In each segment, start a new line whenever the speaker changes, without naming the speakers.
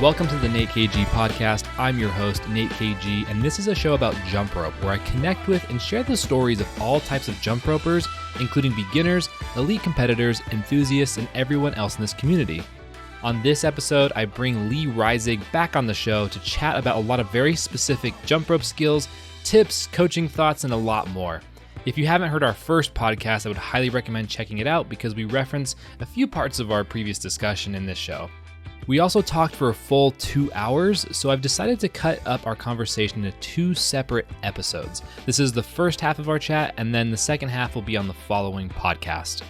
Welcome to the Nate KG podcast. I'm your host, Nate KG, and this is a show about jump rope where I connect with and share the stories of all types of jump ropers, including beginners, elite competitors, enthusiasts, and everyone else in this community. On this episode, I bring Lee Reisig back on the show to chat about a lot of very specific jump rope skills, tips, coaching thoughts, and a lot more. If you haven't heard our first podcast, I would highly recommend checking it out because we reference a few parts of our previous discussion in this show. We also talked for a full 2 hours, so I've decided to cut up our conversation into 2 separate episodes. This is the first half of our chat, and then the second half will be on the following podcast.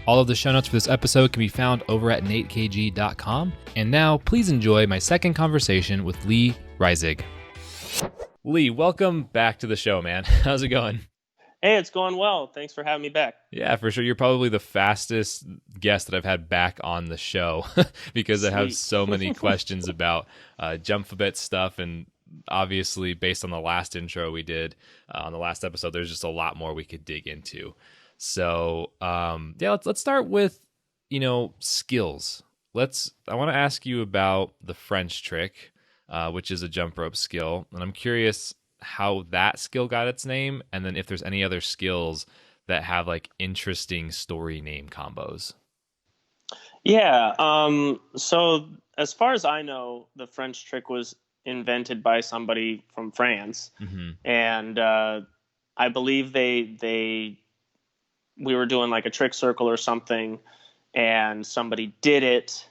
All of the show notes for this episode can be found over at natekg.com. And now, please enjoy my second conversation with Lee Reisig. Lee, welcome back to the show, man. How's it going?
Hey, it's going well. Thanks for having me back.
Yeah, for sure. You're probably the fastest guest that I've had back on the show because I have so many questions about Jump-A-Bit stuff. And obviously, based on the last intro we did on the last episode, there's just a lot more we could dig into. So, let's start with, skills. I want to ask you about the French trick, which is a jump rope skill. And I'm curious how that skill got its name, and then if there's any other skills that have like interesting story name combos.
Yeah. So as far as I know, the French trick was invented by somebody from France, and I believe we were doing like a trick circle or something, and somebody did it,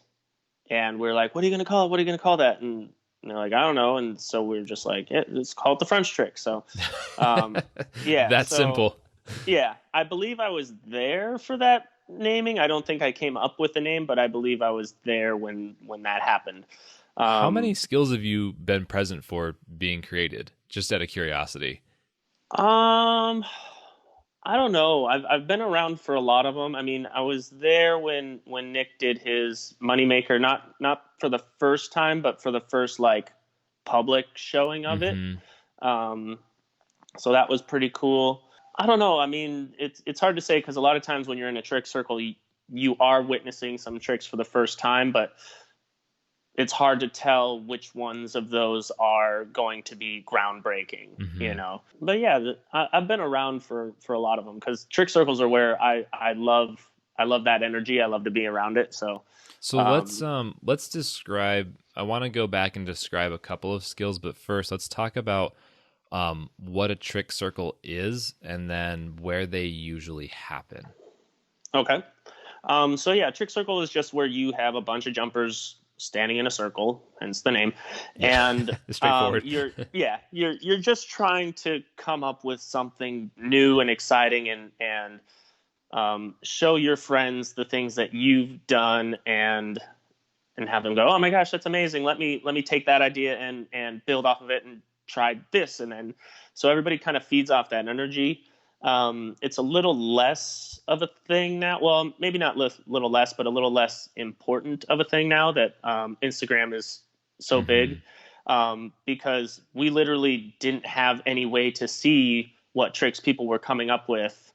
and we're like, "What are you gonna call it? What are you gonna call that?" And they're like, I don't know. And so we were just like, let's call it the French trick. So, yeah.
That's simple.
Yeah. I believe I was there for that naming. I don't think I came up with the name, but I believe I was there when that happened.
How many skills have you been present for being created? Just out of curiosity.
I don't know. I've been around for a lot of them. I mean, I was there when Nick did his Moneymaker, not for the first time, but for the first like public showing of it. So that was pretty cool. I don't know. I mean, it's hard to say because a lot of times when you're in a trick circle, you are witnessing some tricks for the first time, but it's hard to tell which ones of those are going to be groundbreaking, But yeah, I've been around for a lot of them because trick circles are where I love that energy. I love to be around it. So
let's describe. I want to go back and describe a couple of skills, but first let's talk about what a trick circle is and then where they usually happen.
Okay. So yeah, trick circle is just where you have a bunch of jumpers standing in a circle, hence the name. And
straightforward.
You're just trying to come up with something new and exciting and show your friends the things that you've done and have them go, oh my gosh, that's amazing. Let me take that idea and build off of it and try this. And then, so everybody kind of feeds off that energy. It's a little less of a thing now. Well, maybe not little less, but a little less important of a thing now that Instagram is so big, because we literally didn't have any way to see what tricks people were coming up with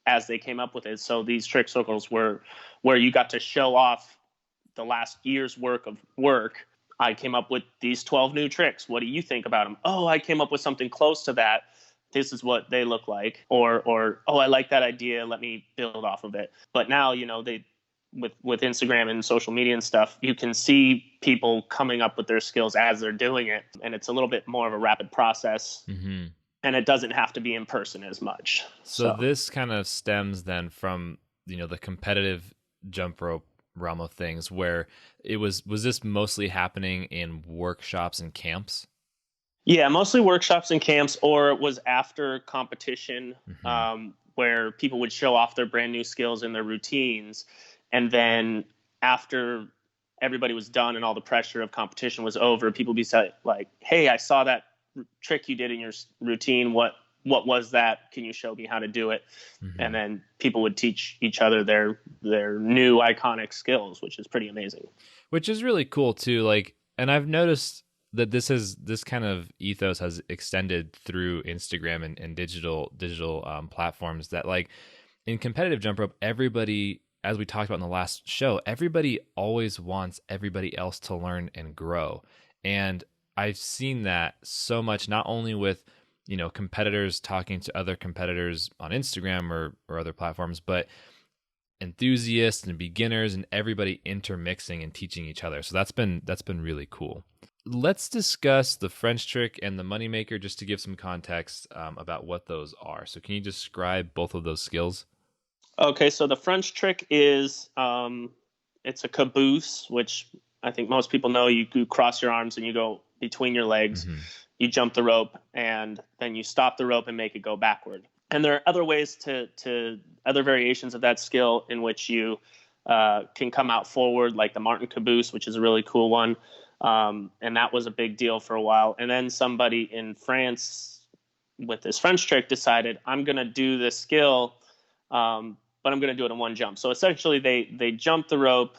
as they came up with it. So these trick circles were where you got to show off the last year's work of work. I came up with these 12 new tricks. What do you think about them? Oh, I came up with something close to that. This is what they look like, or oh, I like that idea. Let me build off of it. But now, with Instagram and social media and stuff, you can see people coming up with their skills as they're doing it, and it's a little bit more of a rapid process, and it doesn't have to be in person as much.
So this kind of stems then from the competitive jump rope realm of things, where was this mostly happening in workshops and camps?
Yeah, mostly workshops and camps, or it was after competition, where people would show off their brand new skills and their routines. And then after everybody was done and all the pressure of competition was over, people would be like, hey, I saw that trick you did in your routine. What was that? Can you show me how to do it? And then people would teach each other their new iconic skills, which is pretty amazing.
Which is really cool too. And I've noticed that this kind of ethos has extended through Instagram and digital platforms, that like in competitive jump rope, everybody as we talked about in the last show, everybody always wants everybody else to learn and grow. And I've seen that so much, not only with, competitors talking to other competitors on Instagram or other platforms, but enthusiasts and beginners and everybody intermixing and teaching each other. So that's been really cool. Let's discuss the French trick and the moneymaker just to give some context about what those are. So can you describe both of those skills?
Okay, so the French trick is it's a caboose, which I think most people know. You cross your arms and you go between your legs. Mm-hmm. You jump the rope and then you stop the rope and make it go backward. And there are other ways to other variations of that skill in which you can come out forward, like the Martin caboose, which is a really cool one. And that was a big deal for a while. And then somebody in France with this French trick decided, I'm going to do this skill, but I'm going to do it in one jump. So essentially they jump the rope,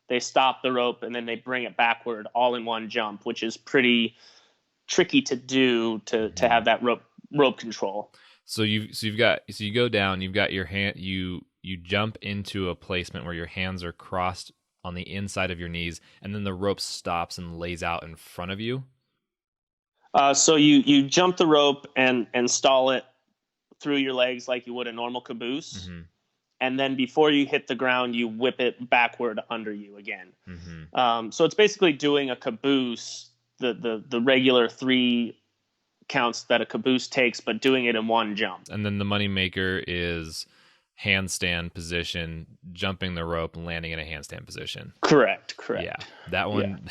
they stop the rope, and then they bring it backward all in one jump, which is pretty tricky to do to have that rope control.
So you go down, you've got your hand, you jump into a placement where your hands are crossed on the inside of your knees, and then the rope stops and lays out in front of you.
So you jump the rope and stall it through your legs like you would a normal caboose. Mm-hmm. And then before you hit the ground, you whip it backward under you again. Mm-hmm. So it's basically doing a caboose, the regular 3 counts that a caboose takes, but doing it in one jump.
And then the moneymaker is handstand position, jumping the rope and landing in a handstand position.
Correct.
Yeah, that one.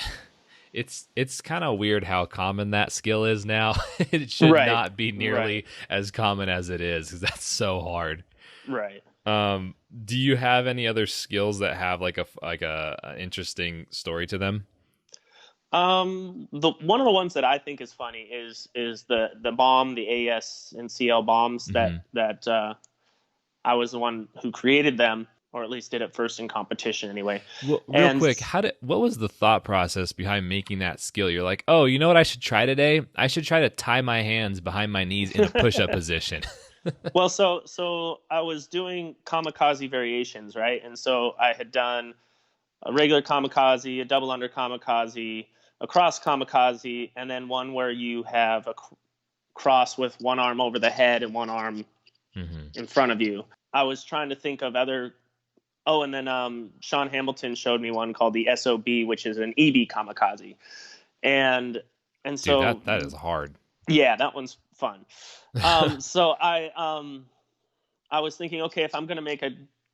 Yeah. It's kind of weird how common that skill is now. It should not be nearly as common as it is, because that's so hard.
Right.
Do you have any other skills that have like a interesting story to them?
One of the ones that I think is funny is the bomb, the AS and CL bombs that I was the one who created them, or at least did it first in competition anyway.
Well, real quick, what was the thought process behind making that skill? You're like, oh, you know what I should try today? I should try to tie my hands behind my knees in a push-up position.
Well, so I was doing kamikaze variations, right? And so I had done a regular kamikaze, a double under kamikaze, a cross kamikaze, and then one where you have a cross with one arm over the head and one arm in front of you. I was trying to think of other. Oh, and then Sean Hamilton showed me one called the SOB, which is an EB kamikaze, and so
dude, that is hard.
Yeah, that one's fun. So I was thinking, okay, if I'm going to make a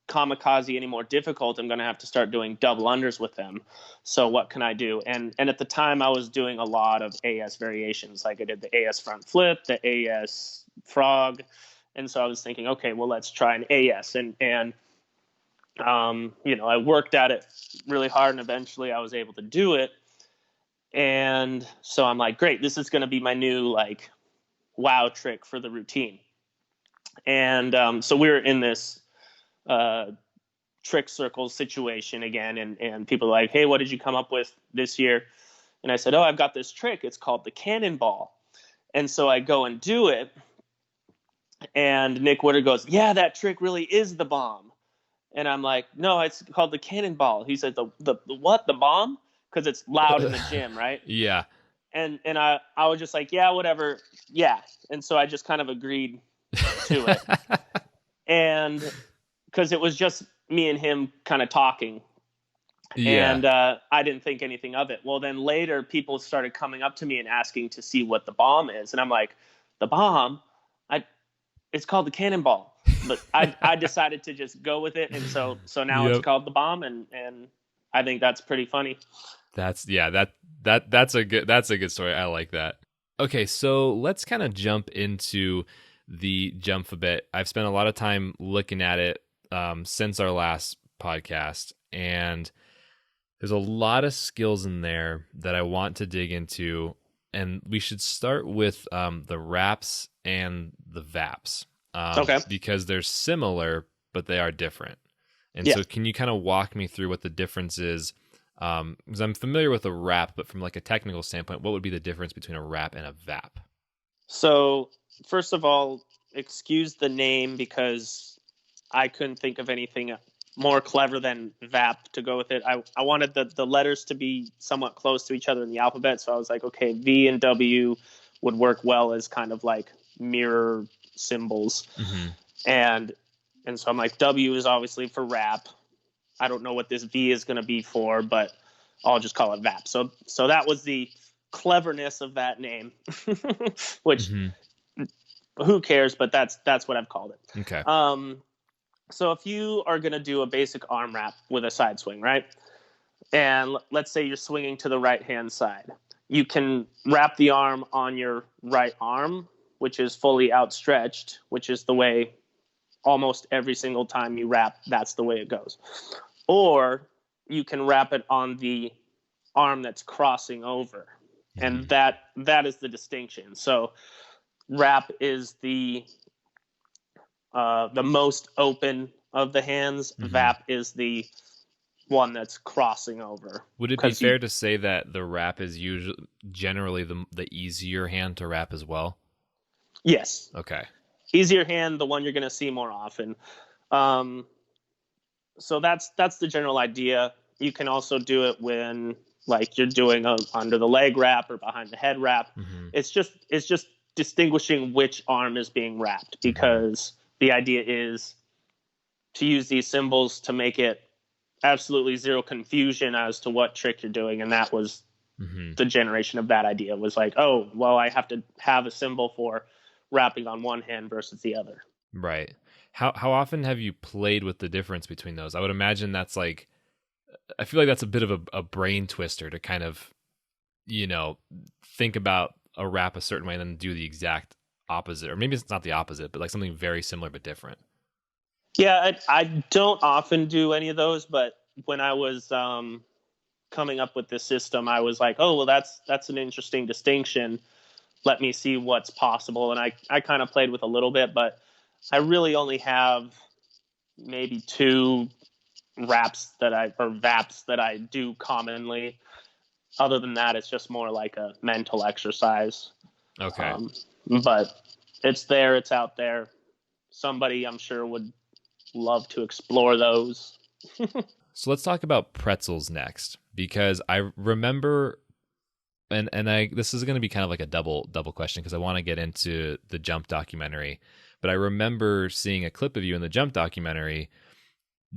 kamikaze any more difficult, I'm going to have to start doing double unders with them. So what can I do? And at the time I was doing a lot of AS variations. Like I did the AS front flip, the AS frog. And so I was thinking, okay, well, let's try an AS. And I worked at it really hard, and eventually I was able to do it. And so I'm like, great, this is going to be my new wow trick for the routine. And so we were in this trick circle situation again, and people are like, hey, what did you come up with this year? And I said, oh, I've got this trick. It's called the cannonball. And so I go and do it, and Nick Woodard goes, yeah, that trick really is the bomb. And I'm like, no, it's called the cannonball. He said, the what, the bomb? Because it's loud in the gym, right?
Yeah.
And I was just like, yeah, whatever. Yeah. And so I just kind of agreed to it. And because it was just me and him kind of talking. Yeah. And I didn't think anything of it. Well, then later people started coming up to me and asking to see what the bomb is. And I'm like, the bomb? It's called the cannonball. But I decided to just go with it. And so now It's called the bomb. And I think that's pretty funny.
That's a good story. I like that. Okay, so let's kind of jump into the jump a bit. I've spent a lot of time looking at it since our last podcast, and there's a lot of skills in there that I want to dig into, and we should start with the wraps and the VAPs. Okay. Because they're similar, but they are different. And so can you kind of walk me through what the difference is? Because I'm familiar with a wrap, but from a technical standpoint, what would be the difference between a wrap and a VAP?
So first of all, excuse the name because I couldn't think of anything more clever than VAP to go with it. I wanted the letters to be somewhat close to each other in the alphabet. So I was like, okay, V and W would work well as kind of like mirror symbols.
Mm-hmm.
And so I'm like, W is obviously for rap. I don't know what this V is going to be for, but I'll just call it VAP. So that was the cleverness of that name, which
Mm-hmm.
who cares? But that's what I've called it.
Okay.
So if you are going to do a basic arm wrap with a side swing, right? And let's say you're swinging to the right-hand side. You can wrap the arm on your right arm, which is fully outstretched, which is the way almost every single time you wrap, that's the way it goes. Or you can wrap it on the arm that's crossing over. And that is the distinction. So wrap is the most open of the hands. VAP is the one that's crossing over.
Would it be fair to say that the wrap is generally the easier hand to wrap as well?
Yes.
Okay.
Easier hand, the one you're going to see more often. So that's the general idea. You can also do it when like you're doing a under the leg wrap or behind the head wrap. It's just distinguishing which arm is being wrapped, because the idea is to use these symbols to make it absolutely zero confusion as to what trick you're doing. And that was the generation of that idea, was like, oh, well, I have to have a symbol for wrapping on one hand versus the other.
Right. How often have you played with the difference between those? I would imagine that's like, I feel like that's a bit of a brain twister to kind of, think about a wrap a certain way and then do the exact opposite. Or maybe it's not the opposite, but like something very similar but different.
Yeah, I don't often do any of those, but when I was coming up with this system, I was like, oh, well, that's an interesting distinction. Let me see what's possible. And I kind of played with a little bit, but I really only have maybe 2 VAPs that I do commonly. Other than that, it's just more like a mental exercise.
Okay.
But it's there, it's out there. Somebody, I'm sure, would love to explore those.
So let's talk about pretzels next, because I remember, and this is going to be kind of like a double question, because I want to get into the Jump documentary, but I remember seeing a clip of you in the Jump documentary,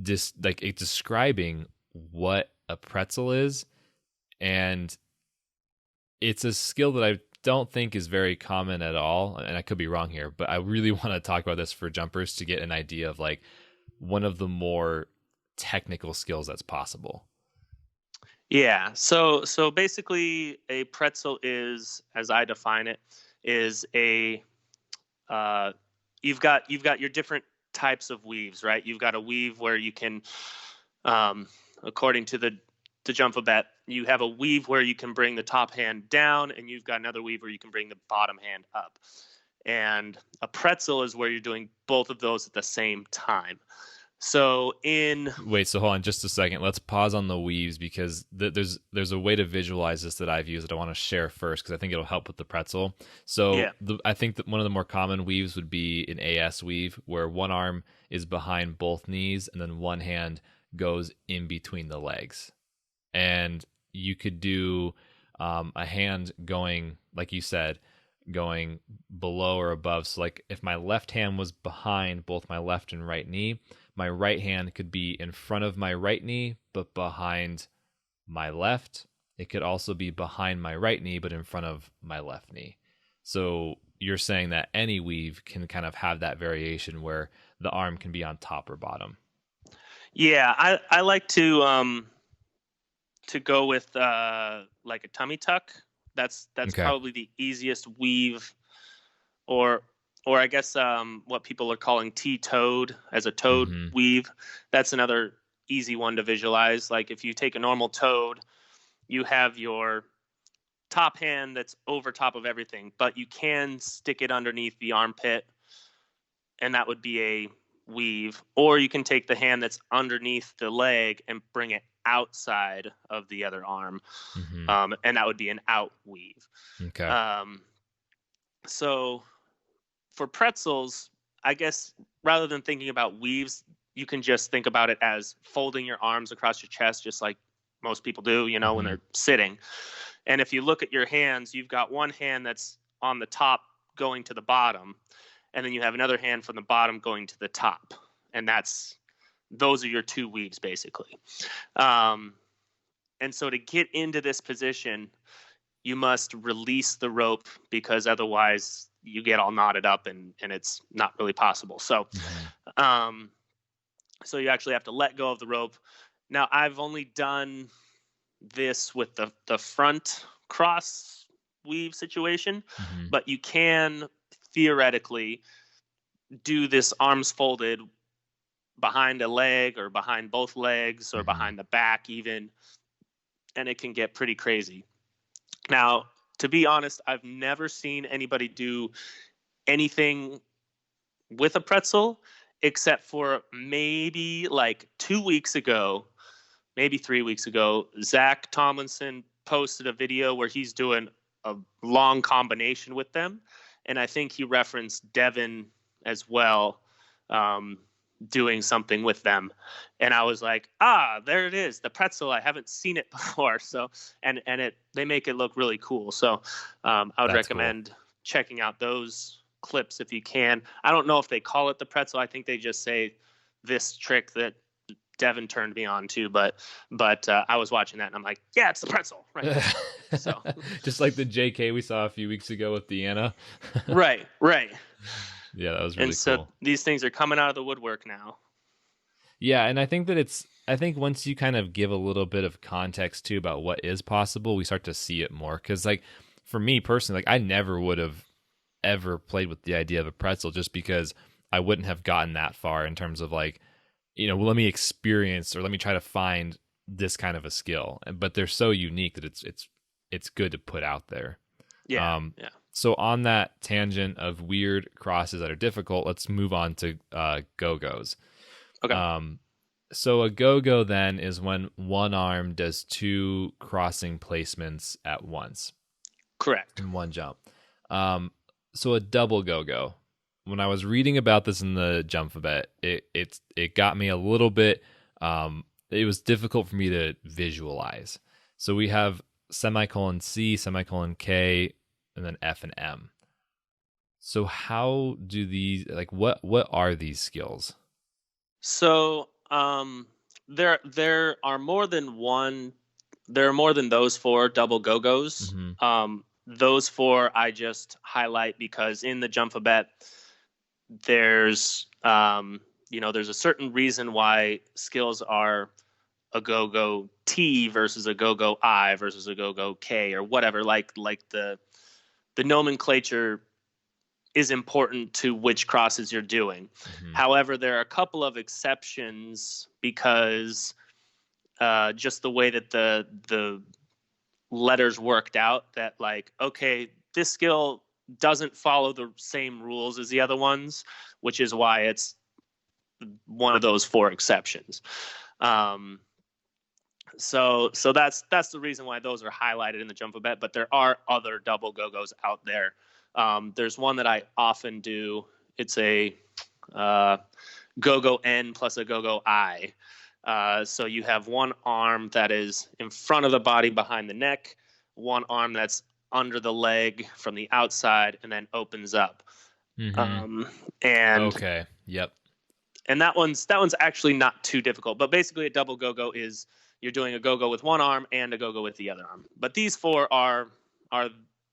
describing what a pretzel is, and it's a skill that I don't think is very common at all, and I could be wrong here, but I really want to talk about this for jumpers to get an idea of like one of the more technical skills that's possible.
Yeah. So basically a pretzel is, as I define it, is a you've got your different types of weaves, right? You've got a weave where you can, according to the jump a bet, you have a weave where you can bring the top hand down, and you've got another weave where you can bring the bottom hand up. And a pretzel is where you're doing both of those at the same time. So
hold on just a second. Let's pause on the weaves, because there's a way to visualize this that I've used that I want to share first, because I think it'll help with the pretzel. So yeah. I think that one of the more common weaves would be an AS weave, where one arm is behind both knees and then one hand goes in between the legs. And you could do a hand going, like you said, going below or above. So like if my left hand was behind both my left and right knee, my right hand could be in front of my right knee, but behind my left. It could also be behind my right knee, but in front of my left knee. So you're saying that any weave can kind of have that variation where the arm can be on top or bottom.
Yeah, I like to go with like a tummy tuck. That's okay. Probably the easiest weave, or I guess what people are calling T-toed as a toad weave. That's another easy one to visualize. Like if you take a normal toad, you have your top hand that's over top of everything, but you can stick it underneath the armpit, and that would be a weave. Or you can take the hand that's underneath the leg and bring it outside of the other arm, and that would be an out weave.
Okay.
So for pretzels, I guess rather than thinking about weaves, you can just think about it as folding your arms across your chest, just like most people do, you know, when they're sitting. And if you look at your hands, you've got one hand that's on the top going to the bottom, and then you have another hand from the bottom going to the top. And those are your two weaves, basically. And so to get into this position, you must release the rope, because otherwise you get all knotted up and it's not really possible. So, so you actually have to let go of the rope. Now, I've only done this with the front cross weave situation, but you can theoretically do this arms folded behind a leg or behind both legs or behind the back even, and it can get pretty crazy. Now, to be honest, I've never seen anybody do anything with a pretzel except for maybe like 2 weeks ago, maybe 3 weeks ago. Zach Tomlinson posted a video where he's doing a long combination with them, and I think he referenced Devin as well, doing something with them. And I was like, there it is, the pretzel. I haven't seen it before. So, and they make it look really cool. So, I would recommend checking out those clips if you can. I don't know if they call it the pretzel. I think they just say this trick that Devin turned me on to, but I was watching that and I'm like, yeah, it's the pretzel. Right. So
just like the JK we saw a few weeks ago with Deanna.
Right.
Yeah, that was really cool.
And so these things are coming out of the woodwork now.
Yeah, and I think once you kind of give a little bit of context too about what is possible, we start to see it more. Because like for me personally, like I never would have ever played with the idea of a pretzel, just because I wouldn't have gotten that far in terms of like, you know, let me experience or let me try to find this kind of a skill. But they're so unique that it's good to put out there.
Yeah.
So on that tangent of weird crosses that are difficult, let's move on to go-go's.
Okay.
So a go-go then is when one arm does two crossing placements at once.
Correct.
In one jump. So a double go-go. When I was reading about this in the Jump-A-Bet, it got me a little bit. It was difficult for me to visualize. So we have semicolon-C, semicolon-K, and then F and M. So how do these, like, what are these skills?
So there are more than one. There are more than those four double go-go's. Those four I just highlight because in the Jump-A-Bet, there's there's a certain reason why skills are a go-go T versus a go-go I versus a go-go K or whatever. Like the nomenclature is important to which crosses you're doing. However, there are a couple of exceptions because just the way that the letters worked out, that like, okay, this skill doesn't follow the same rules as the other ones, which is why it's one of those four exceptions. So that's the reason why those are highlighted in the Jump-A-Bet, but there are other double go-go's out there. There's one that I often do. It's a go-go N plus a go-go I. So you have one arm that is in front of the body behind the neck, one arm that's under the leg from the outside and then opens up. And
okay, yep.
And that one's actually not too difficult, but basically a double go-go is you're doing a go-go with one arm and a go-go with the other arm. But these four are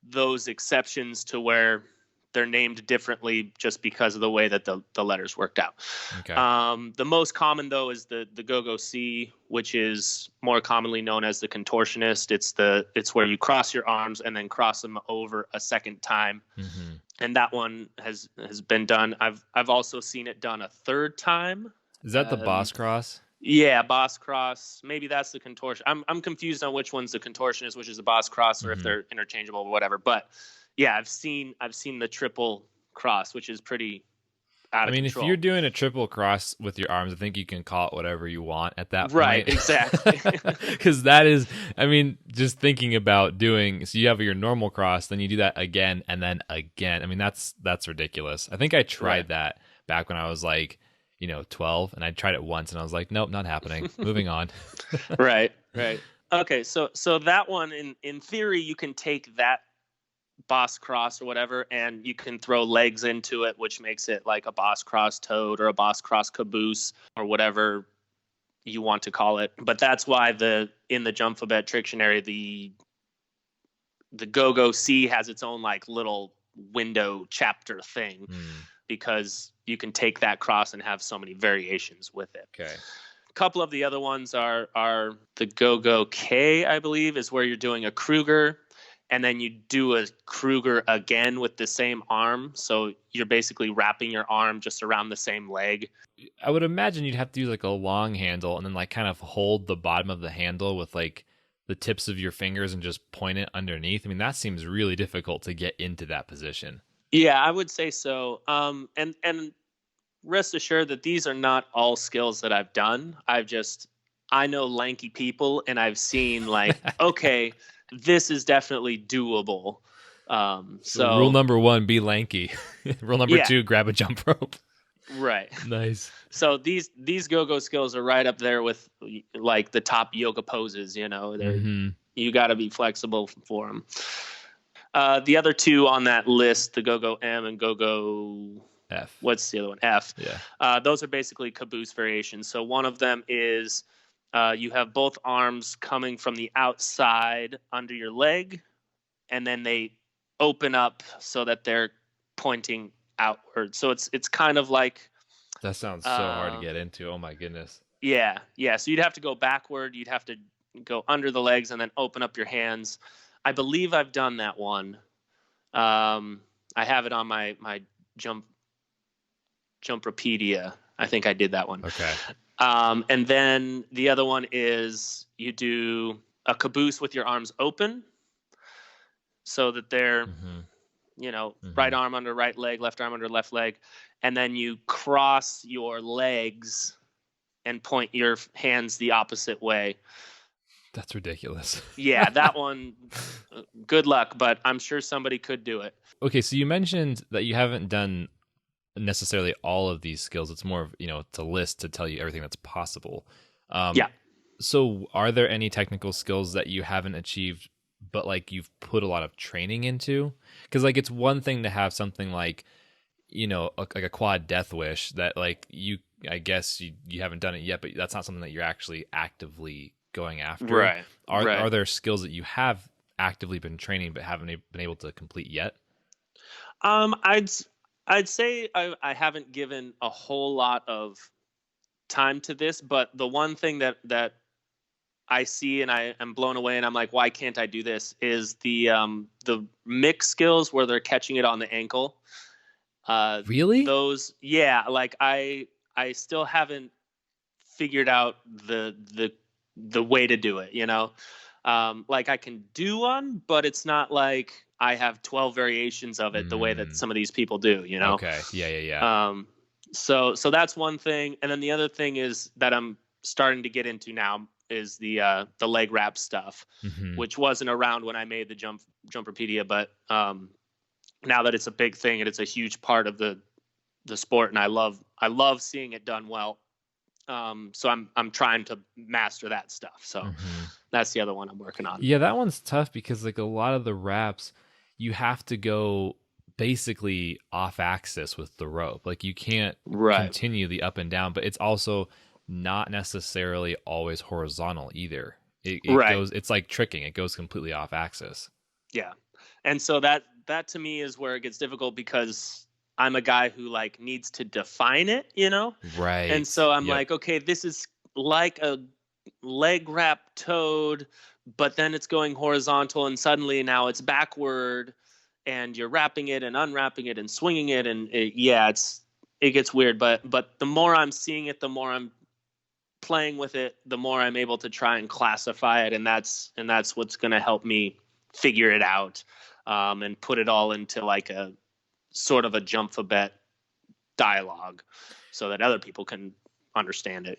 those exceptions to where they're named differently just because of the way that the letters worked out.
Okay.
The most common though is the go-go C, which is more commonly known as the contortionist. It's where you cross your arms and then cross them over a second time. And that one has been done. I've also seen it done a third time.
Is that the boss cross?
Yeah, boss cross. Maybe that's the contortion. I'm confused on which one's the contortionist, which is the boss cross, or if they're interchangeable or whatever. But yeah, I've seen the triple cross, which is pretty out of control.
If you're doing a triple cross with your arms, I think you can call it whatever you want at that point.
Right, exactly.
Because that is, just thinking about doing, so you have your normal cross, then you do that again and then again. That's ridiculous. I think I tried that back when I was like, 12, and I tried it once and I was like, nope, not happening. Moving on.
Right. Okay, so that one in theory you can take that boss cross or whatever and you can throw legs into it, which makes it like a boss cross toad or a boss cross caboose or whatever you want to call it. But that's why in the Jump Fabet Trictionary, the Go-Go C has its own like little window chapter thing, because you can take that cross and have so many variations with it.
Okay.
A couple of the other ones are the Go-Go K, I believe, is where you're doing a Kruger, and then you do a Kruger again with the same arm. So you're basically wrapping your arm just around the same leg.
I would imagine you'd have to use like a long handle and then like kind of hold the bottom of the handle with like the tips of your fingers and just point it underneath. I mean, that seems really difficult to get into that position.
Yeah, I would say so. And rest assured that these are not all skills that I've done. I know lanky people, and I've seen like, okay, this is definitely doable. So
rule number 1, be lanky. Rule number 2, grab a jump rope.
Right.
Nice.
So these go-go skills are right up there with like the top yoga poses, you got to be flexible for them. The other two on that list, the Go-Go M and Go-Go
F.
What's the other one? F.
Yeah.
Those are basically caboose variations. So one of them is you have both arms coming from the outside under your leg, and then they open up so that they're pointing outward. So it's kind of like,
that sounds so hard to get into. Oh my goodness.
Yeah. So you'd have to go backward. You'd have to go under the legs and then open up your hands. I believe I've done that one. I have it on my Jumpropedia. I think I did that one.
Okay.
And then the other one is you do a caboose with your arms open so that they're, right arm under right leg, left arm under left leg. And then you cross your legs and point your hands the opposite way.
That's ridiculous.
Yeah, that one, good luck, but I'm sure somebody could do it.
Okay, so you mentioned that you haven't done necessarily all of these skills. It's more of, it's a list to tell you everything that's possible.
Yeah.
So are there any technical skills that you haven't achieved, but like you've put a lot of training into? Because like it's one thing to have something like, like a quad death wish that like I guess you haven't done it yet, but that's not something that you're actually actively going after.
Right.
Are there skills that you have actively been training but haven't been able to complete yet?
I'd say I haven't given a whole lot of time to this, but the one thing that I see and I am blown away and I'm like, why can't I do this, is the mix skills where they're catching it on the ankle.
Really?
Those, yeah, like I still haven't figured out the way to do it, like I can do one, but it's not like I have 12 variations of it the way that some of these people do,
Okay. Yeah.
So that's one thing. And then the other thing is that I'm starting to get into now is the leg wrap stuff, which wasn't around when I made the Jumpropedia, but now that it's a big thing and it's a huge part of the sport, and I love seeing it done well. So I'm trying to master that stuff. So that's the other one I'm working on.
Yeah, that one's tough because like a lot of the wraps, you have to go basically off axis with the rope. Like you can't continue the up and down, but it's also not necessarily always horizontal either. It goes, it's like tricking. It goes completely off axis.
Yeah. And so that to me is where it gets difficult, because I'm a guy who like needs to define it,
Right.
And so I'm like, okay, this is like a leg wrap toad, but then it's going horizontal and suddenly now it's backward and you're wrapping it and unwrapping it and swinging it. And it gets weird, but the more I'm seeing it, the more I'm playing with it, the more I'm able to try and classify it. And that's what's going to help me figure it out, and put it all into like a sort of a Jump Fabet dialogue so that other people can understand it,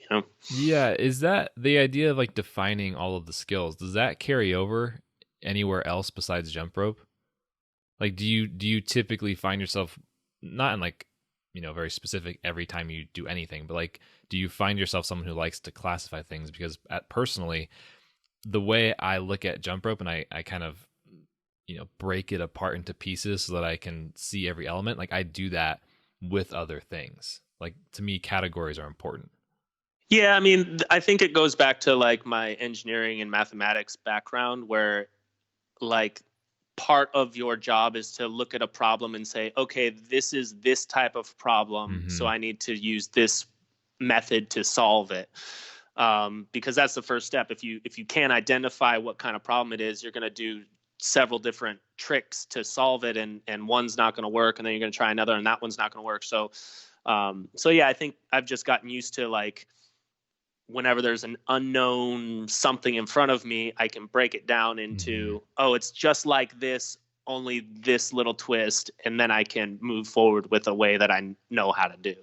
Yeah. Is that the idea of like defining all of the skills? Does that carry over anywhere else besides jump rope? Like, do you typically find yourself not in like very specific every time you do anything, but like, do you find yourself someone who likes to classify things? Because personally, the way I look at jump rope and I kind of, break it apart into pieces so that I can see every element, like I do that with other things. Like, to me, categories are important.
Yeah, I mean, I think it goes back to like my engineering and mathematics background, where like part of your job is to look at a problem and say, okay, this is this type of problem, so I need to use this method to solve it. Because that's the first step. If you can't identify what kind of problem it is, you're going to do several different tricks to solve it, and one's not going to work, and then you're going to try another, and that one's not going to work. So yeah, I think I've just gotten used to like, whenever there's an unknown something in front of me, I can break it down into, oh, it's just like this, only this little twist, and then I can move forward with a way that I know how to do,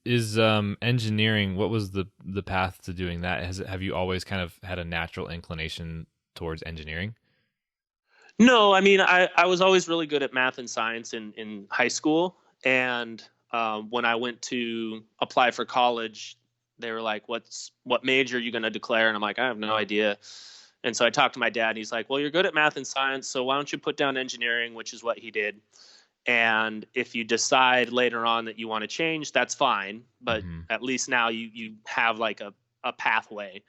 Is engineering, what was the path to doing that? Have you always kind of had a natural inclination towards engineering?
No, I mean, I was always really good at math and science in high school. And when I went to apply for college, they were like, what major are you going to declare? And I'm like, I have no idea. And so I talked to my dad, and he's like, well, you're good at math and science, so why don't you put down engineering, which is what he did. And if you decide later on that you want to change, that's fine. But at least now you have like a pathway.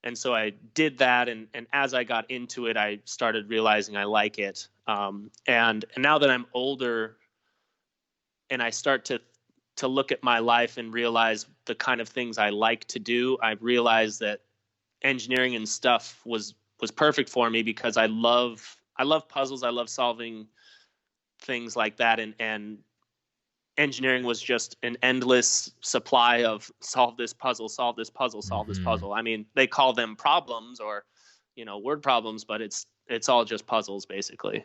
And so I did that. And as I got into it, I started realizing I like it. And now that I'm older and I start to look at my life and realize the kind of things I like to do, I realized that engineering and stuff was perfect for me, because I love puzzles. I love solving things like that. And engineering was just an endless supply of solve this puzzle, solve this puzzle, solve this puzzle. I mean, they call them problems or, word problems, but it's all just puzzles basically.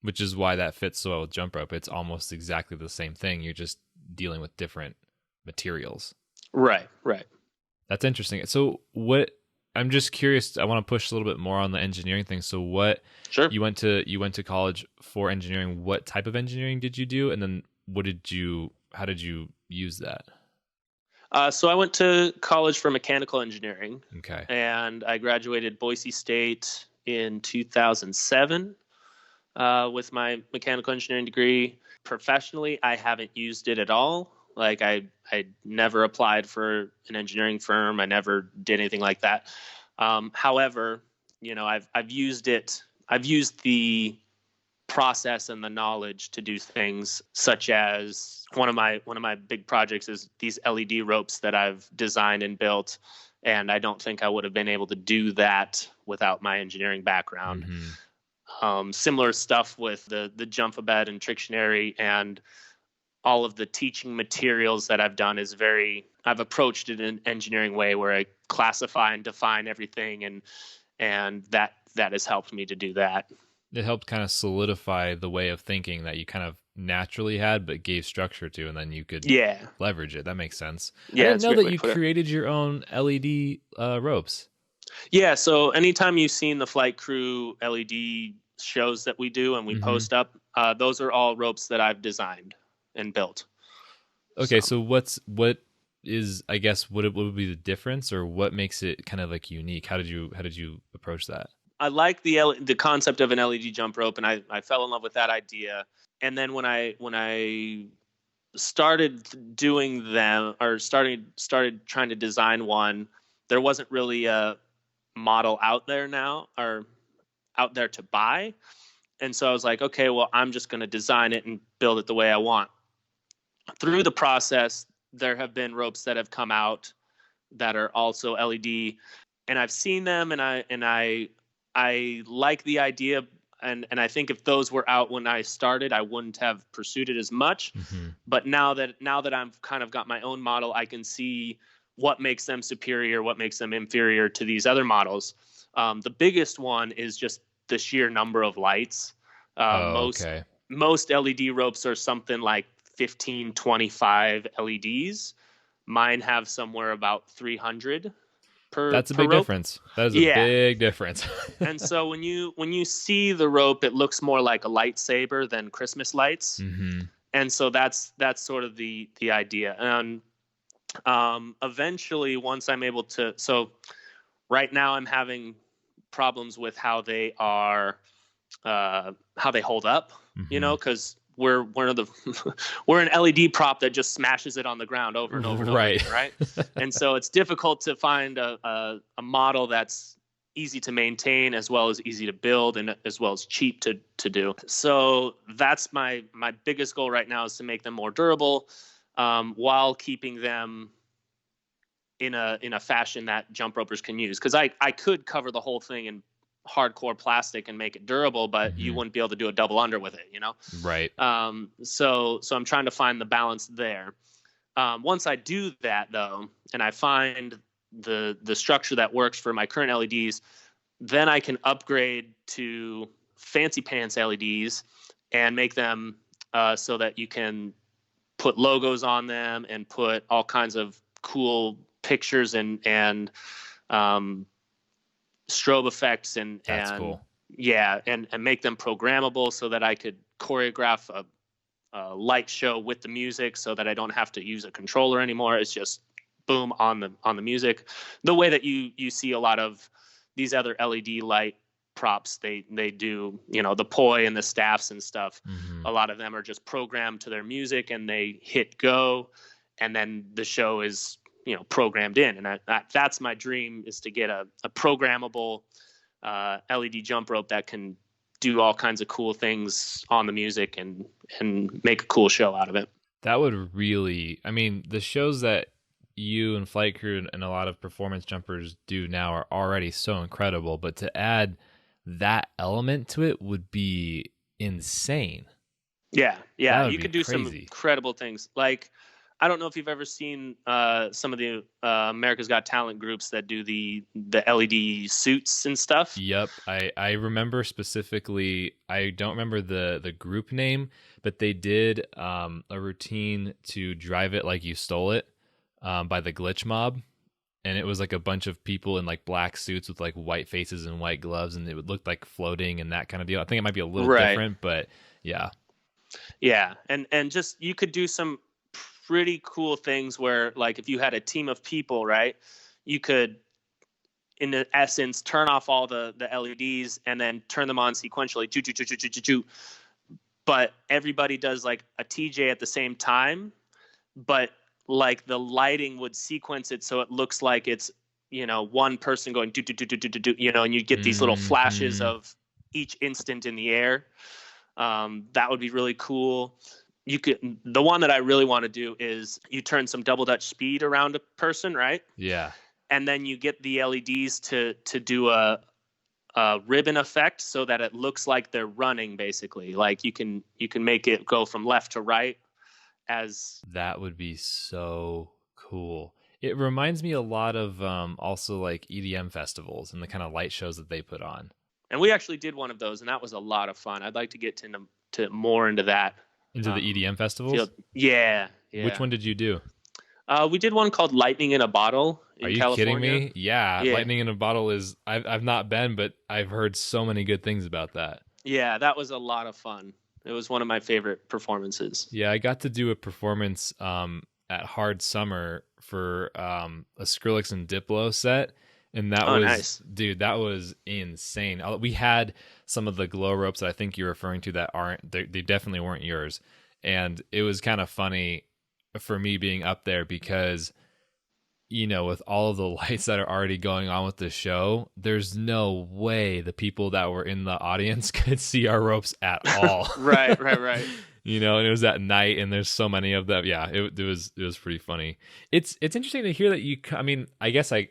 Which is why that fits so well with jump rope. It's almost exactly the same thing. You're just dealing with different materials.
Right.
That's interesting. So I'm just curious, I want to push a little bit more on the engineering thing. So
Sure.
You went to college for engineering. What type of engineering did you do? And then how did you use that?
So I went to college for mechanical engineering.
Okay.
And I graduated Boise State in 2007 with my mechanical engineering degree. Professionally, I haven't used it at all. Like I never applied for an engineering firm. I never did anything like that. However, I've used it. I've used the process and the knowledge to do things such as one of my big projects is these LED ropes that I've designed and built. And I don't think I would have been able to do that without my engineering background. Similar stuff with the Jump-A-Bed and Trictionary, and all of the teaching materials that I've done I've approached it in an engineering way where I classify and define everything, and that has helped me to do that.
It helped kind of solidify the way of thinking that you kind of naturally had, but gave structure to, and then you could leverage it. That makes sense.
Yeah,
I didn't know that you created your own LED ropes.
Yeah, so anytime you've seen the Flight Crew LED shows that we do and we post up, those are all ropes that I've designed and built.
Okay, so what would be the difference, or what makes it kind of like unique? How did you approach that?
I like the concept of an LED jump rope, and I fell in love with that idea. And then when I started doing them, or started trying to design one, there wasn't really a model out there to buy. And so I was like, okay, well, I'm just going to design it and build it the way I want. Through the process, there have been ropes that have come out that are also LED, and I've seen them, and I like the idea, and I think if those were out when I started, I wouldn't have pursued it as much. But now that I've kind of got my own model, I can see what makes them superior, what makes them inferior to these other models. The biggest one is just the sheer number of lights. Most LED ropes are something like 15, 25 LEDs. Mine have somewhere about 300 per.
That's a
per
big
rope.
difference. That is a big difference.
And so when you see the rope, it looks more like a lightsaber than Christmas lights. And so that's sort of the idea. And eventually, once I'm able to, so right now I'm having problems with how they are, how they hold up, because we're one of the we're an LED prop that just smashes it on the ground over and over and over again, right? And so it's difficult to find a model that's easy to maintain as well as easy to build and as well as cheap to do. So that's my biggest goal right now, is to make them more durable, while keeping them in a fashion that jump ropers can use. Because I could cover the whole thing in hardcore plastic and make it durable, but you wouldn't be able to do a double under with it,
Right.
So I'm trying to find the balance there. Once I do that though, and I find the structure that works for my current LEDs, then I can upgrade to fancy pants LEDs and make them so that you can put logos on them and put all kinds of cool pictures and strobe effects and
cool.
Yeah, and make them programmable so that I could choreograph a light show with the music, so that I don't have to use a controller anymore. It's just boom on the music, the way that you see a lot of these other LED light props. They do, the poi and the staffs and stuff. A lot of them are just programmed to their music, and they hit go, and then the show is programmed in. And that's my dream, is to get a programmable LED jump rope that can do all kinds of cool things on the music and make a cool show out of it.
That would really, the shows that you and Flight Crew and a lot of performance jumpers do now are already so incredible, but to add that element to it would be insane.
Yeah. You could do some incredible things. Like, I don't know if you've ever seen some of the America's Got Talent groups that do the LED suits and stuff.
Yep. I remember specifically, I don't remember the group name, but they did a routine to Drive It Like You Stole It by the Glitch Mob. And it was like a bunch of people in like black suits with like white faces and white gloves, and it would look like floating and that kind of deal. I think it might be a little different, but yeah.
Yeah. And just, you could do some pretty cool things where, like, if you had a team of people, right, you could, in essence, turn off all the LEDs and then turn them on sequentially, but everybody does like a TJ at the same time, but like the lighting would sequence it so it looks like it's one person going and you get these little flashes of each instant in the air. That would be really cool. The one that I really want to do is you turn some double Dutch speed around a person, right?
Yeah.
And then you get the LEDs to do a ribbon effect so that it looks like they're running, basically. Like you can make it go from left to right. That
would be so cool. It reminds me a lot of also like EDM festivals and the kind of light shows that they put on.
And we actually did one of those, and that was a lot of fun. I'd like to get to more into that.
Into the EDM festivals?
Field. Yeah.
Which one did you do?
We did one called Lightning in a Bottle in California.
Are you kidding me? Yeah, Lightning in a Bottle is, I've not been, but I've heard so many good things about that.
Yeah, that was a lot of fun. It was one of my favorite performances.
Yeah, I got to do a performance at Hard Summer for a Skrillex and Diplo set. And that was
nice.
Dude, that was insane. We had some of the glow ropes that I think you're referring to that they definitely weren't yours. And it was kind of funny for me being up there because, with all of the lights that are already going on with the show, there's no way the people that were in the audience could see our ropes at all.
Right.
And it was at night and there's so many of them. Yeah, it was pretty funny. It's interesting to hear that I guess I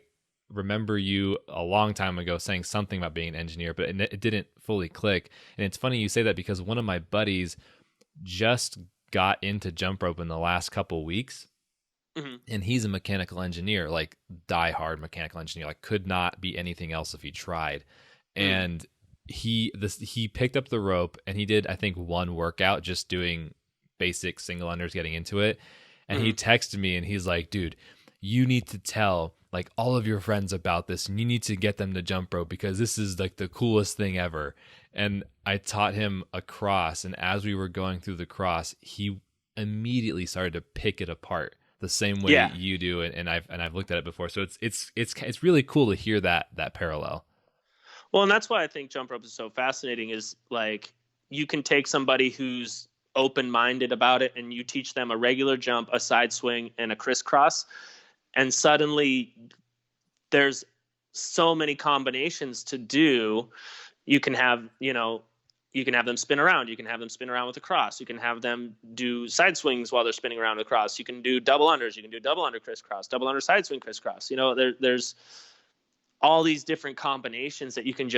remember you a long time ago saying something about being an engineer, but it didn't fully click. And it's funny you say that because one of my buddies just got into jump rope in the last couple weeks, and he's a mechanical engineer, like diehard mechanical engineer, like could not be anything else if he tried. And he picked up the rope and he did, I think, one workout just doing basic single unders, getting into it. And he texted me and he's like, dude, you need to tell like all of your friends about this and you need to get them to jump rope because this is like the coolest thing ever. And I taught him a cross, and as we were going through the cross, he immediately started to pick it apart the same way
Yeah.
you do, and I've looked at it before. So it's really cool to hear that parallel.
Well, and that's why I think jump rope is so fascinating is like you can take somebody who's open-minded about it and you teach them a regular jump, a side swing, and a crisscross, and suddenly there's so many combinations to do. You can have, you can have them spin around. You can have them spin around with a cross. You can have them do side swings while they're spinning around with a cross. You can do double unders. You can do double under crisscross, double under side swing crisscross. There's all these different combinations that you can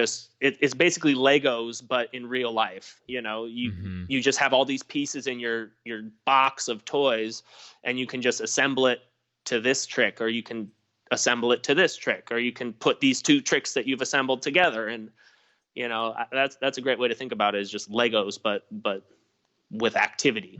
it's basically Legos, but in real life. You just have all these pieces in your box of toys, and you can just assemble it to this trick, or you can assemble it to this trick, or you can put these two tricks that you've assembled together. And that's a great way to think about it, is just Legos, but with activity.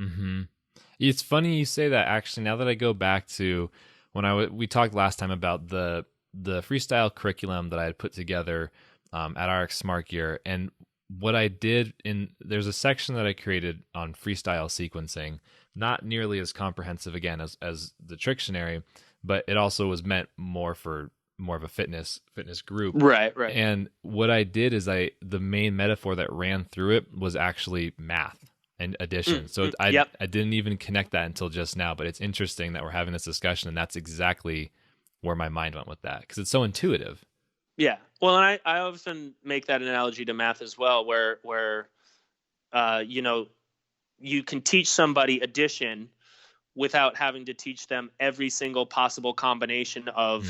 It's funny you say that, actually. Now that I go back to when we talked last time about the freestyle curriculum that I had put together at RX Smart Gear, and what I did there's a section that I created on freestyle sequencing, not nearly as comprehensive again as the Trictionary, but it also was meant more of a fitness group.
Right.
And what I did is the main metaphor that ran through it was actually math and addition. I didn't even connect that until just now, but it's interesting that we're having this discussion, and that's exactly where my mind went with that, because it's so intuitive.
Yeah. Well, and I often make that analogy to math as well, where you can teach somebody addition without having to teach them every single possible combination of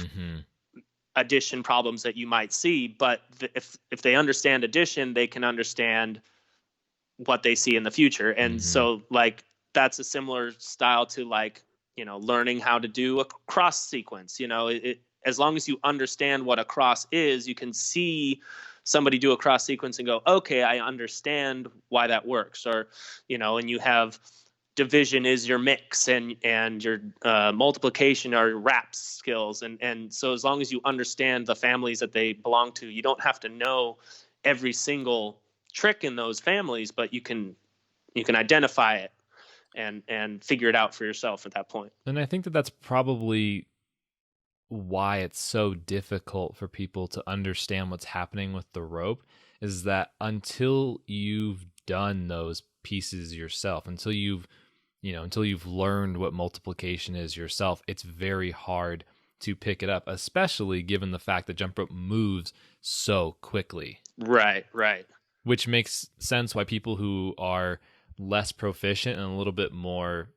addition problems that you might see. But if they understand addition, they can understand what they see in the future. And so like that's a similar style to like, learning how to do a cross sequence. As long as you understand what a cross is, you can see somebody do a cross sequence and go, okay, I understand why that works. Or, and you have division is your mix, and your multiplication are wrap skills. And so as long as you understand the families that they belong to, you don't have to know every single trick in those families, but you can identify it and figure it out for yourself at that point.
And I think that that's probably why it's so difficult for people to understand what's happening with the rope, is that until you've done those pieces yourself, until you've learned what multiplication is yourself, it's very hard to pick it up, especially given the fact that jump rope moves so quickly.
Right.
Which makes sense why people who are less proficient and a little bit more,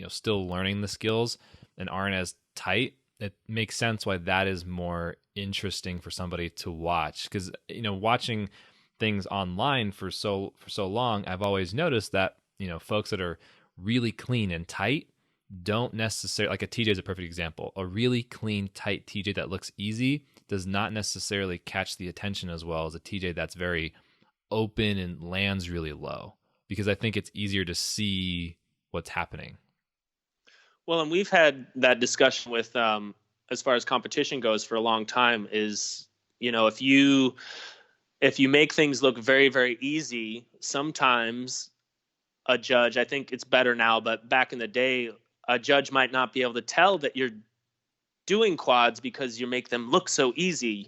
still learning the skills and aren't as tight, it makes sense why that is more interesting for somebody to watch. Because, watching things online for so long, I've always noticed that, folks that are really clean and tight don't necessarily, like a TJ is a perfect example. A really clean, tight TJ that looks easy does not necessarily catch the attention as well as a TJ that's very open and lands really low, because I think it's easier to see what's happening.
Well, and we've had that discussion with, as far as competition goes, for a long time, is, if you make things look very, very easy, sometimes a judge, I think it's better now, but back in the day, a judge might not be able to tell that you're doing quads because you make them look so easy,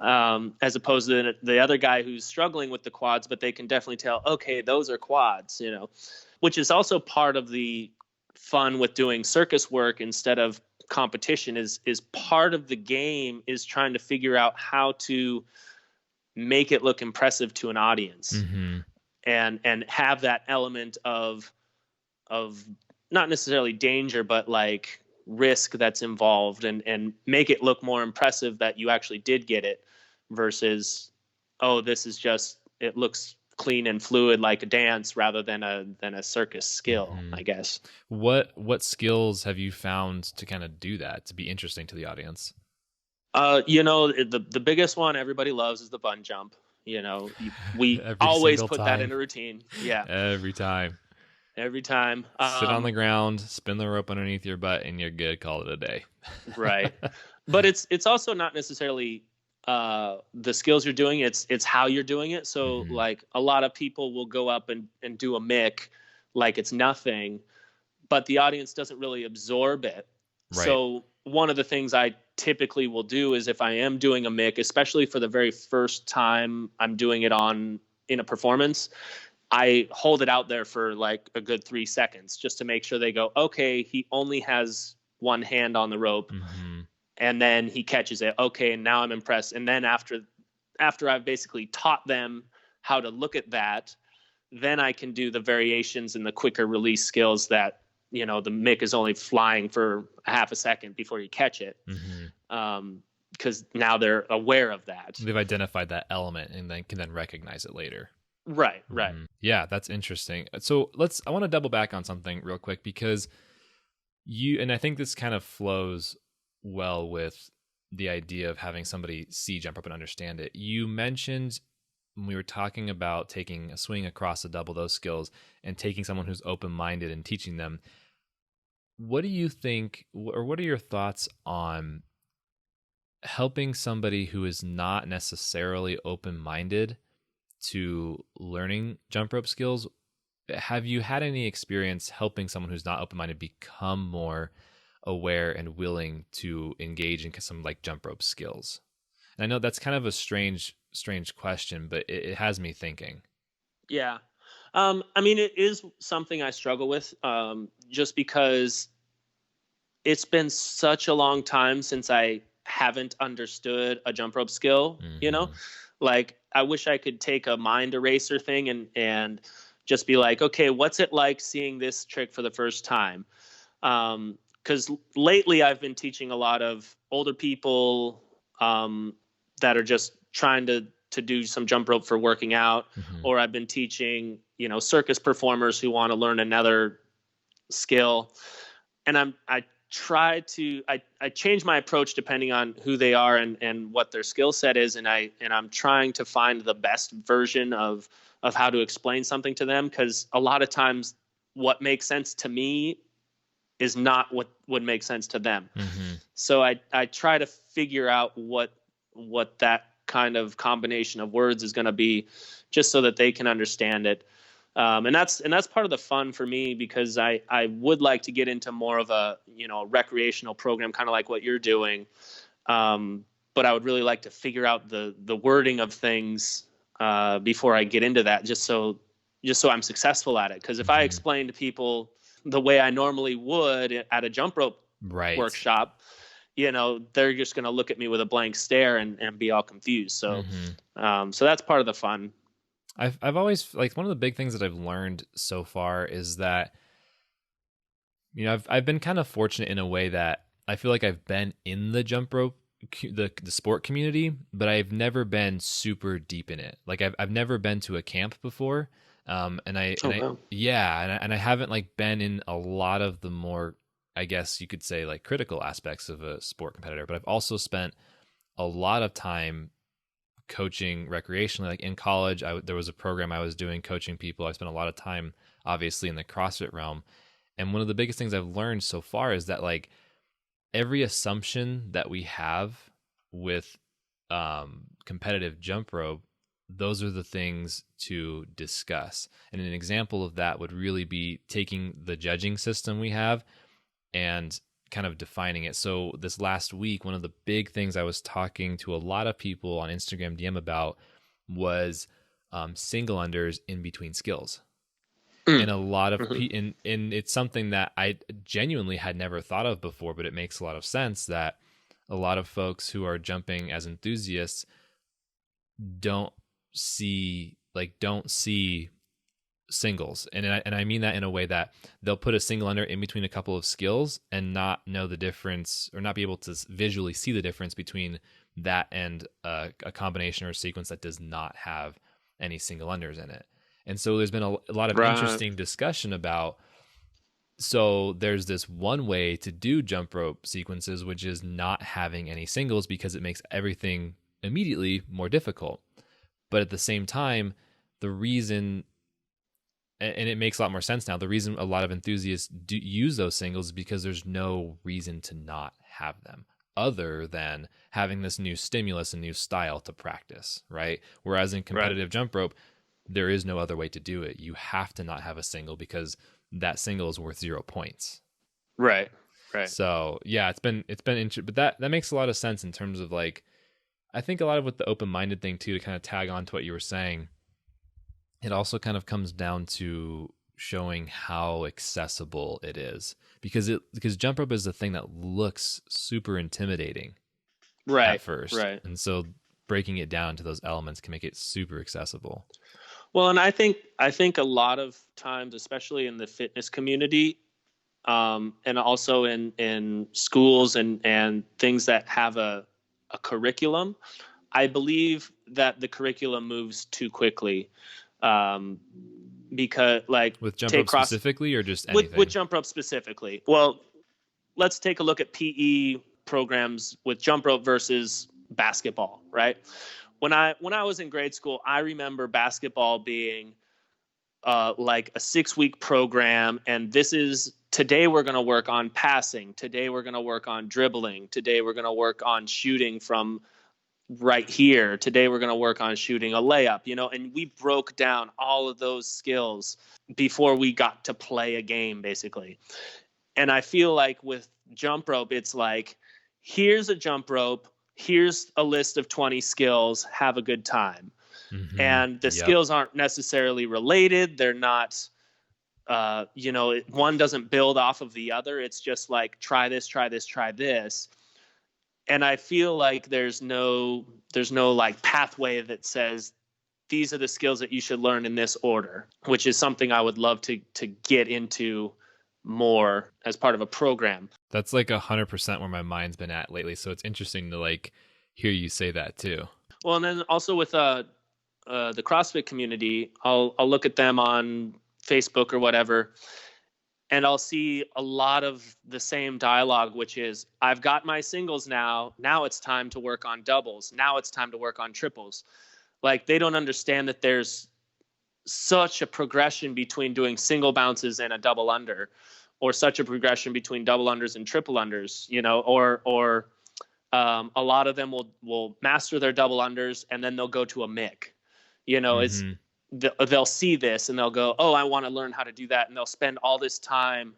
as opposed to the other guy who's struggling with the quads, but they can definitely tell, okay, those are quads, which is also part of the fun with doing circus work instead of competition. Is part of the game is trying to figure out how to make it look impressive to an audience, and have that element of not necessarily danger, but like risk that's involved, and make it look more impressive that you actually did get it, versus, oh, this is just, it looks clean and fluid like a dance rather than a circus skill, I guess.
What skills have you found to kind of do that, to be interesting to the audience?
The biggest one everybody loves is the bun jump. We always put that in a routine. Yeah.
Every time. Sit on the ground, spin the rope underneath your butt, and you're good. Call it a day.
Right. But it's also not necessarily the skills you're doing. It's how you're doing it. So like a lot of people will go up and do a mick, like it's nothing, but the audience doesn't really absorb it.
Right.
So one of the things I typically will do is if I am doing a mic, especially for the very first time I'm doing it in a performance, I hold it out there for like a good 3 seconds just to make sure they go, okay, he only has one hand on the rope, and then he catches it. Okay, and now I'm impressed. And then after I've basically taught them how to look at that, then I can do the variations and the quicker release skills that, the mic is only flying for a half a second before you catch it. Because now they're aware of that.
They've identified that element and then can then recognize it later.
Right.
Yeah, that's interesting. So I want to double back on something real quick, because and I think this kind of flows well with the idea of having somebody see jump rope and understand it. You mentioned when we were talking about taking a swing across a double, those skills, and taking someone who's open-minded and teaching them. What do you think, or what are your thoughts on helping somebody who is not necessarily open-minded to learning jump rope skills? Have you had any experience helping someone who's not open-minded become more aware and willing to engage in some like jump rope skills? And I know that's kind of a strange question, but it has me thinking.
Yeah. I mean, it is something I struggle with, just because it's been such a long time since I haven't understood a jump rope skill, like I wish I could take a mind eraser thing and just be like, okay, what's it like seeing this trick for the first time? Because lately I've been teaching a lot of older people that are just trying to do some jump rope for working out, or I've been teaching, circus performers who want to learn another skill. And I change my approach depending on who they are and what their skill set is. And I'm trying to find the best version of how to explain something to them. Cause a lot of times what makes sense to me is not what would make sense to them. So I try to figure out what that kind of combination of words is going to be, just so that they can understand it. And that's part of the fun for me, because I would like to get into more of a, recreational program, kind of like what you're doing. But I would really like to figure out the wording of things before I get into that, just so I'm successful at it. Because if I explain to people the way I normally would at a jump rope workshop, they're just going to look at me with a blank stare and be all confused. So, so that's part of the fun.
I've always, like, one of the big things that I've learned so far is that, I've been kind of fortunate in a way that I feel like I've been in the jump rope, the sport community, but I've never been super deep in it. Like I've never been to a camp before. And I haven't like been in a lot of the more, I guess you could say, like critical aspects of a sport competitor, but I've also spent a lot of time coaching recreationally. Like in college, there was a program I was doing coaching people. I spent a lot of time obviously in the CrossFit realm. And one of the biggest things I've learned so far is that like every assumption that we have with competitive jump rope, those are the things to discuss. And an example of that would really be taking the judging system we have and kind of defining it. So this last week, one of the big things I was talking to a lot of people on Instagram DM about was single unders in between skills. And a lot of and it's something that I genuinely had never thought of before, but it makes a lot of sense that a lot of folks who are jumping as enthusiasts don't see singles. And I mean that in a way that they'll put a single under in between a couple of skills and not know the difference, or not be able to visually see the difference between that and a combination or a sequence that does not have any single unders in it. And so there's been a lot of interesting discussion about, so there's this one way to do jump rope sequences, which is not having any singles, because it makes everything immediately more difficult. But at the same time, the reason, and it makes a lot more sense now, the reason a lot of enthusiasts do use those singles is because there's no reason to not have them, other than having this new stimulus and new style to practice, right? Whereas in competitive jump rope, there is no other way to do it. You have to not have a single because that single is worth 0 points.
Right.
So yeah, it's been interesting, but that makes a lot of sense in terms of like, I think a lot of with the open-minded thing too, to kind of tag on to what you were saying, it also kind of comes down to showing how accessible it is, because jump rope is a thing that looks super intimidating at first.
Right.
And so breaking it down to those elements can make it super accessible.
Well, and I think a lot of times, especially in the fitness community, and also in schools and things that have a curriculum, I believe that the curriculum moves too quickly. Because like
with jump rope specifically, or just anything?
With jump rope specifically. Well, let's take a look at PE programs with jump rope versus basketball, right? When I was in grade school, I remember basketball being like a 6-week program, and today we're going to work on passing, today we're going to work on dribbling, today we're going to work on shooting from right here, today we're going to work on shooting a layup, and we broke down all of those skills before we got to play a game, basically. And I feel like with jump rope, it's like, here's a jump rope, here's a list of 20 skills, have a good time. Mm-hmm. And the skills aren't necessarily related. They're not, one doesn't build off of the other. It's just like, try this, try this, try this. And I feel like there's no like pathway that says these are the skills that you should learn in this order, which is something I would love to get into more as part of a program.
That's like 100% where my mind's been at lately. So it's interesting to like hear you say that too.
Well, and then also with the CrossFit community, I'll look at them on Facebook or whatever, and I'll see a lot of the same dialogue, which is, I've got my singles now. Now it's time to work on doubles. Now it's time to work on triples. Like, they don't understand that there's such a progression between doing single bounces and a double under, or such a progression between double unders and triple unders, or a lot of them will master their double unders and then they'll go to a mic, mm-hmm. They'll see this and they'll go, oh, I want to learn how to do that. And they'll spend all this time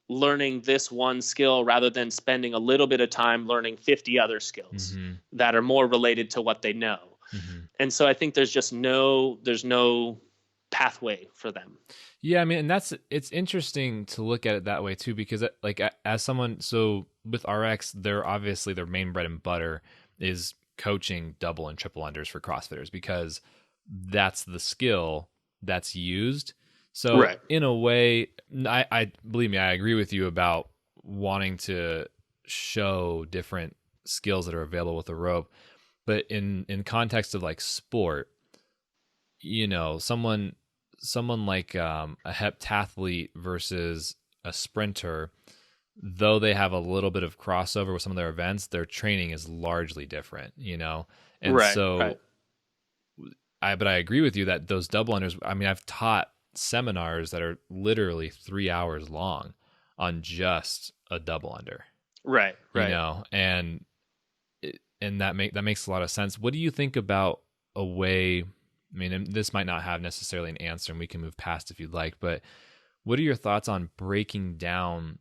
learning this one skill rather than spending a little bit of time learning 50 other skills mm-hmm. that are more related to what they know. Mm-hmm. And so I think there's no pathway for them.
Yeah. I mean, and it's interesting to look at it that way too, because like as someone, so with RX, they're obviously their main bread and butter is coaching double and triple unders for CrossFitters, because that's the skill that's used. So right. In a way, I believe me, I agree with you about wanting to show different skills that are available with the rope. But in context of like sport, someone like a heptathlete versus a sprinter, though they have a little bit of crossover with some of their events, their training is largely different, And right, so right. But I agree with you that those double unders, I mean, I've taught seminars that are literally 3 hours long on just a double under.
Right.
And that makes a lot of sense. What do you think about a way, I mean, this might not have necessarily an answer and we can move past if you'd like, but what are your thoughts on breaking down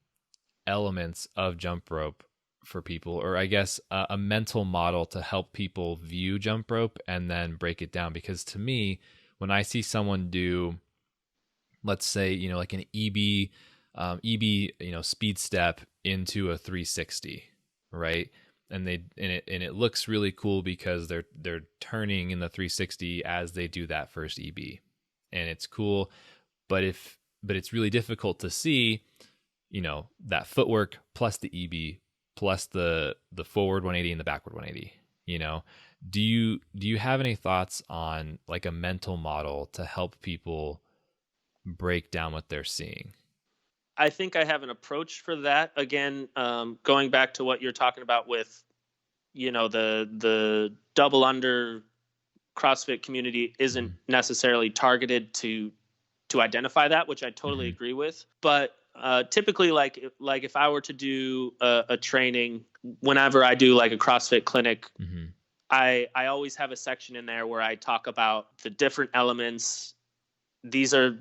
elements of jump rope for people, or I guess a mental model to help people view jump rope and then break it down? Because to me, when I see someone do, let's say, like an EB, speed step into a 360, right? And it looks really cool because they're turning in the 360 as they do that first EB, and it's cool. But it's really difficult to see, that footwork plus the EB plus the forward 180 and the backward 180. Do you have any thoughts on like a mental model to help people break down what they're seeing?
I think I have an approach for that. Again, going back to what you're talking about with, the double under CrossFit community isn't mm-hmm. necessarily targeted to identify that, which I totally mm-hmm. agree with. But typically, like if I were to do a training, whenever I do like a CrossFit clinic, mm-hmm. I always have a section in there where I talk about the different elements. These are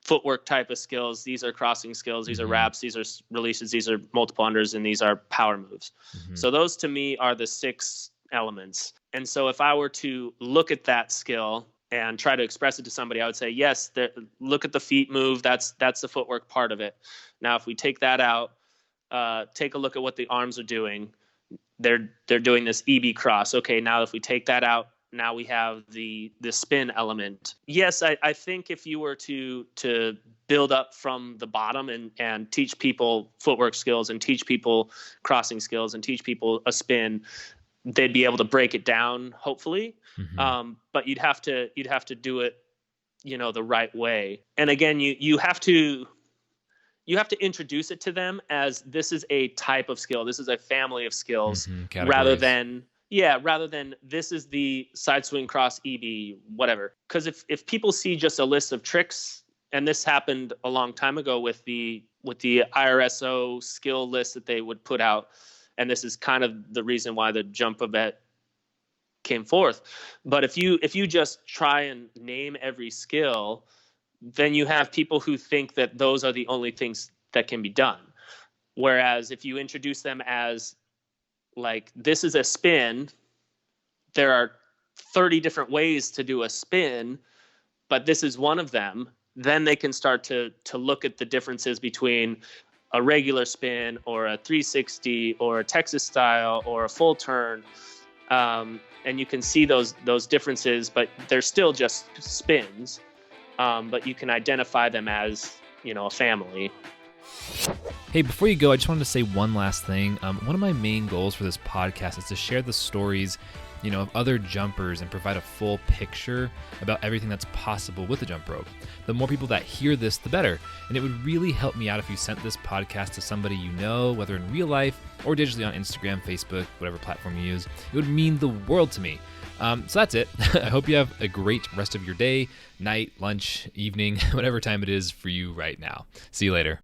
footwork type of skills. These are crossing skills. These are wraps. These are releases. These are multiple unders, and these are power moves. So those to me are the 6 elements. And so if I were to look at that skill and try to express it to somebody, I would say, yes, look at the feet move. That's the footwork part of it. Now, if we take that out, take a look at what the arms are doing. They're doing this EB cross. Okay, now if we take that out, now we have the spin element. Yes, I think if you were to build up from the bottom and teach people footwork skills and teach people crossing skills and teach people a spin, they'd be able to break it down, hopefully. But you'd have to do it, the right way. And again, you have to introduce it to them as this is a type of skill. This is a family of skills, rather than this is the side swing cross EB, whatever. Because if people see just a list of tricks, and this happened a long time ago with the IRSO skill list that they would put out, and this is kind of the reason why the jump event came forth. But if you just try and name every skill, then you have people who think that those are the only things that can be done. Whereas if you introduce them as like, this is a spin, there are 30 different ways to do a spin, but this is one of them, then they can start to look at the differences between a regular spin or a 360 or a Texas style or a full turn. And you can see those differences, but they're still just spins. But you can identify them as, a family.
Hey, before you go, I just wanted to say one last thing. One of my main goals for this podcast is to share the stories, of other jumpers and provide a full picture about everything that's possible with the jump rope. The more people that hear this, the better. And it would really help me out if you sent this podcast to somebody you know, whether in real life or digitally on Instagram, Facebook, whatever platform you use. It would mean the world to me. So that's it. I hope you have a great rest of your day, night, lunch, evening, whatever time it is for you right now. See you later.